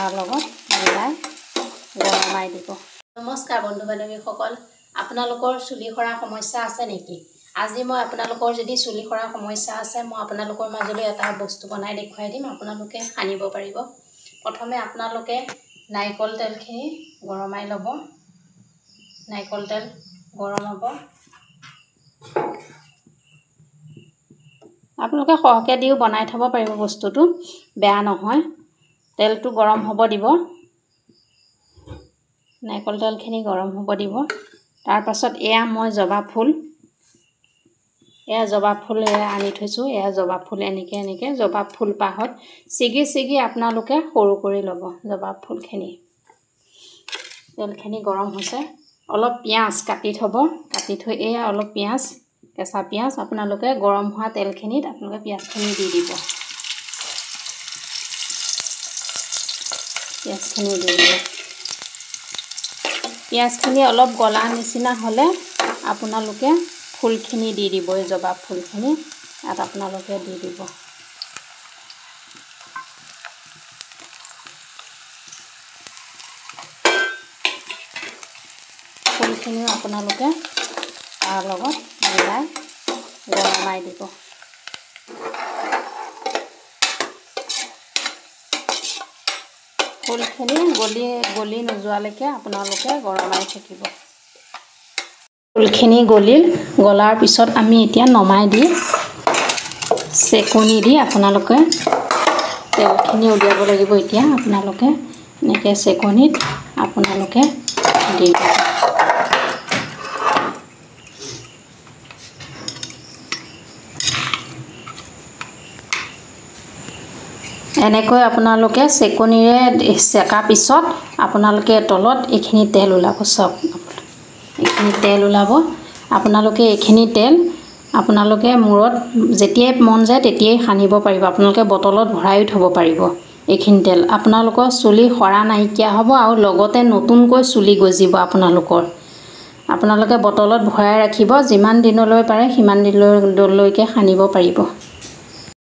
তাৰ লগত মিলাই গৰমাই দিব। নমস্কাৰ বন্ধু বান্ধৱীসকল, আপোনালোকৰ চুলি সৰা সমস্যা আছে নেকি? আজি মই আপোনালোকৰ যদি চুলি সৰা সমস্যা আছে, মই আপোনালোকৰ মাজলৈ এটা বস্তু বনাই দেখুৱাই দিম, আপোনালোকে সানিব পাৰিব। প্ৰথমে আপোনালোকে নাৰিকল তেলখিনি গৰমাই ল'ব। নাৰিকল তেল গৰম হ'ব। আপোনালোকে সৰহকৈ দিও বনাই থ'ব পাৰিব, বস্তুটো বেয়া নহয়। তেলটো গৰম হ'ব দিব। নাৰিকল তেলখিনি গৰম হ'ব দিব। তাৰপাছত এয়া মই জবা ফুল, আনি থৈছোঁ। এয়া জবা ফুল এনেকৈ জবা ফুল পাহত ছিগি আপোনালোকে সৰু কৰি ল'ব। জবা ফুলখিনি তেলখিনি গৰম হৈছে। অলপ পিঁয়াজ কাটি থ'ব। কাটি থৈ এয়া অলপ পিঁয়াজ, কেঁচা পিঁয়াজ আপোনালোকে গৰম হোৱা তেলখিনিত আপোনালোকে পিঁয়াজখিনি দি দিব। পিঁয়াজখিনি অলপ গলা নিচিনা হ'লে আপোনালোকে ফুলখিনি দি দিব। এই জবা ফুলখিনি ইয়াত আপোনালোকে দি দিব। ফুলখিনিও আপোনালোকে তাৰ লগত মিলাই গৰমাই দিব। ফুলখিনি গলি নোযোৱালৈকে আপোনালোকে গৰমাই থাকিব। ফুলখিনি গলাৰ পিছত আমি এতিয়া নমাই দি চেকনি দি আপোনালোকে তেলখিনি উলিয়াব লাগিব। এতিয়া আপোনালোকে এনেকৈ চেকনিত আপোনালোকে দি দিব। এনেকৈ আপোনালোকে চেকনিৰে চেকাৰ পিছত আপোনালোকে তলত এইখিনি তেল ওলাব। চাওক, এইখিনি তেল ওলাব। আপোনালোকে এইখিনি তেল আপোনালোকে মূৰত যেতিয়াই মন যায় তেতিয়াই সানিব পাৰিব। আপোনালোকে বটলত ভৰাইও থ'ব পাৰিব। এইখিনি তেল আপোনালোকৰ চুলি সৰা নাইকিয়া হ'ব আৰু লগতে নতুনকৈ চুলি গজিব আপোনালোকৰ। আপোনালোকে বটলত ভৰাই ৰাখিব। যিমান দিনলৈ পাৰে সিমান দিনলৈকে সানিব পাৰিব।